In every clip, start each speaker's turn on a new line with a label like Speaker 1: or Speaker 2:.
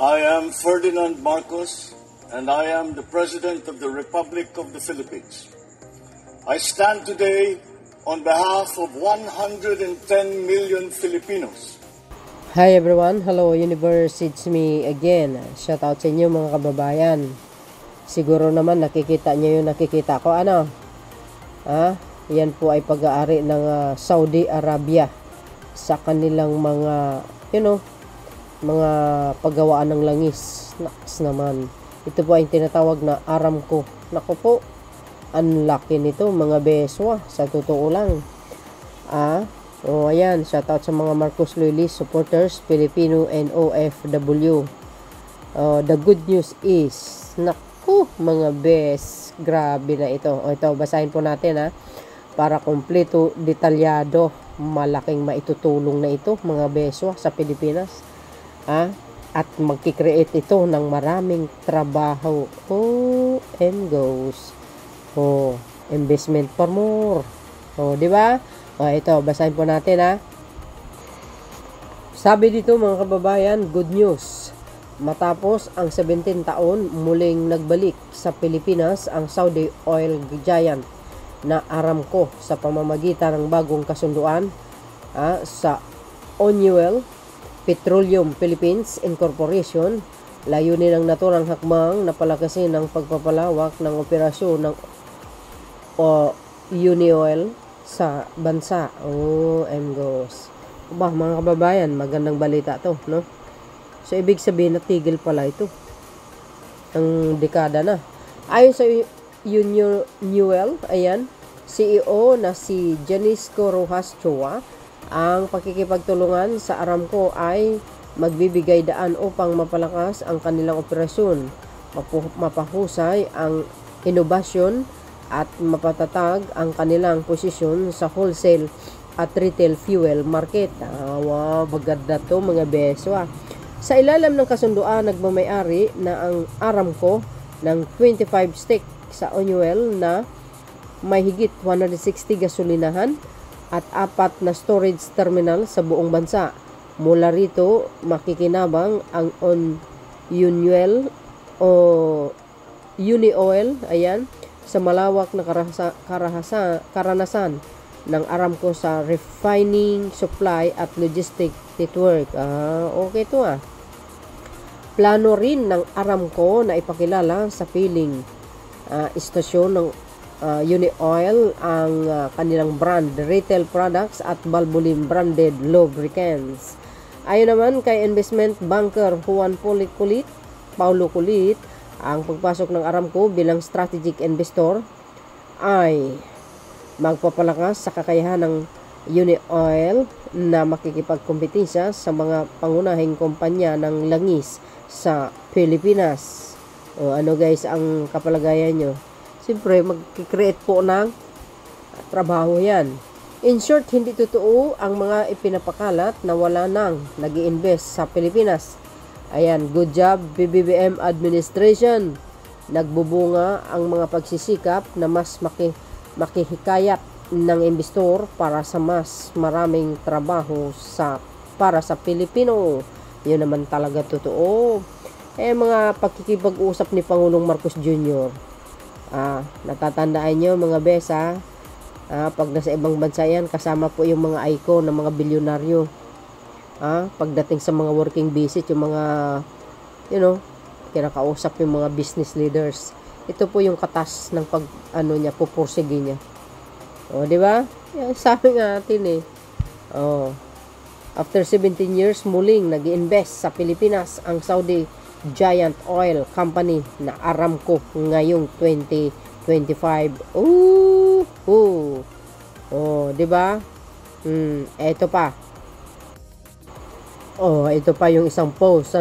Speaker 1: I am Ferdinand Marcos, and I am the President of the Republic of the Philippines. I stand today on behalf of 110 million Filipinos.
Speaker 2: Hi everyone, hello universe, it's me again. Shout out sa inyo mga kababayan. Siguro naman nakikita niyo yung nakikita ko, ano? Yan po ay pag-aari ng Saudi Arabia sa kanilang mga, mga paggawaan ng langis. Naks naman. Ito po ay tinatawag na Aramco. Naku po, ang laki nito mga beswa, sa totoo lang. Ayan, shoutout sa mga Marcos Loyalist supporters, Filipino and OFW. The good news is, naku mga bes, grabe na ito. Ito, basahin po natin para kompleto, detalyado, malaking maitutulong na ito mga beswa sa Pilipinas. At magkikreate ito ng maraming trabaho. And goes. Investment for more. Di ba? Ito, basahin po natin Sabi dito mga kababayan, good news. Matapos ang 17 taon, muling nagbalik sa Pilipinas ang Saudi oil giant na Aramco sa pamamagitan ng bagong kasunduan sa Onyuel Petroleum Philippines Incorporation. Layunin ng naturang hakbang na palakasin ang pagpapalawak ng operasyon ng Unioil sa bansa. And goes. Mga kababayan, magandang balita to, no? So, ibig sabihin na tigil pala ito. Ang dekada na. Ayon sa Unioil, ayan, CEO na si Janisco Rojas Chua, ang pakikipagtulungan sa Aramco ay magbibigay daan upang mapalakas ang kanilang operasyon, mapahusay ang inobasyon at mapatatag ang kanilang posisyon sa wholesale at retail fuel market. Wow, maganda to mga beso. Sa ilalim ng kasunduan, nagmamayari na ang Aramco ng 25 stake sa Onyuel na may higit 160 gasolinahan at 4 na storage terminal sa buong bansa. Mula rito, makikinabang ang Unioil o Unioil, ayan, sa malawak na karanasan ng Aramco sa refining, supply at logistic network. Okay to Plano rin ng Aramco na ipakilala sa piling istasyon ng Unioil ang kanilang brand, retail products at Valvoline branded lubricants. Ayon naman kay investment banker Juan Paulo Culit, ang pagpasok ng Aramco bilang strategic investor ay magpapalakas sa kakayahan ng Unioil na makikipagkompetensya sa mga pangunahing kumpanya ng langis sa Pilipinas. Ano guys ang kapalagayan nyo? Siyempre, mag-create po ng trabaho yan. In short, hindi totoo ang mga ipinapakalat na wala nang nag-i-invest sa Pilipinas. Ayan, good job BBM administration. Nagbubunga ang mga pagsisikap na mas makihikayat ng investor para sa mas maraming trabaho para sa Pilipino. Yun naman talaga totoo. Mga pagkikipag-usap ni Pangulong Marcos Jr., natatandaan nyo mga besa, pag nasa ibang bansa yan, kasama po yung mga icon ng mga bilyonaryo. Pagdating sa mga working visit, yung mga kinakausap yung mga business leaders, ito po yung katas ng pupursige niya. Di ba? Sabi nga natin after 17 years, muling nag-i-invest sa Pilipinas ang Saudi Giant Oil Company na Aramco ngayong 2025. Di ba? Ito pa. Ito pa yung isang post,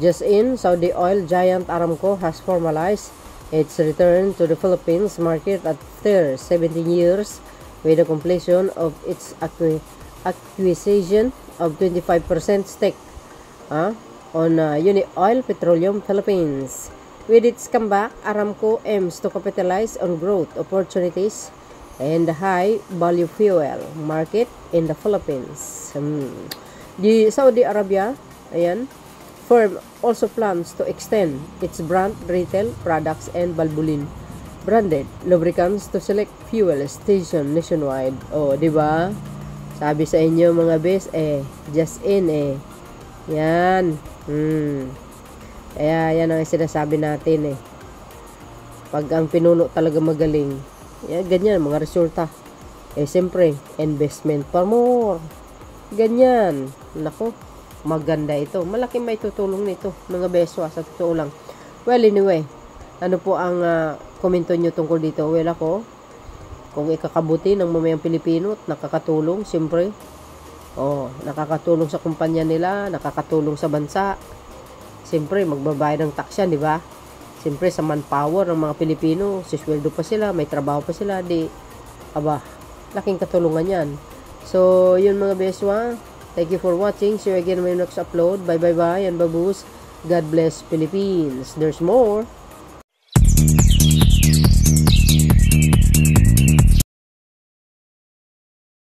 Speaker 2: Just in, Saudi oil giant Aramco has formalized its return to the Philippines market after 17 years with the completion of its acquisition of 25% stake on Unioil Petroleum Philippines. With its comeback, Aramco aims to capitalize on growth opportunities and the high-value fuel market in the Philippines. Di Saudi Arabia, ayan, firm also plans to extend its brand retail products and Valvoline branded lubricants to select fuel station nationwide. O, di ba? Sabi sa inyo mga bes, just in Yan. Kaya yan ang sinasabi natin Pag ang pinuno talaga magaling, ganyan mga resulta. Siyempre, investment for more. Ganyan. Nako, maganda ito. Malaking may tutulong nito, mga beso, sa totoo lang. Well, anyway, ano po ang komento nyo tungkol dito? Well, ako, kung ikakabuti ng mamayang Pilipino at nakakatulong, siyempre, nakakatulong sa kumpanya nila, nakakatulong sa bansa, siyempre, magbabayad ng tax yan, di ba? Siyempre, sa manpower ng mga Pilipino, sisweldo pa sila, may trabaho pa sila, laking katulungan yan. So, yun mga beswa. Thank you for watching. See you again in my next upload. Bye, and baboos. God bless Philippines. There's more.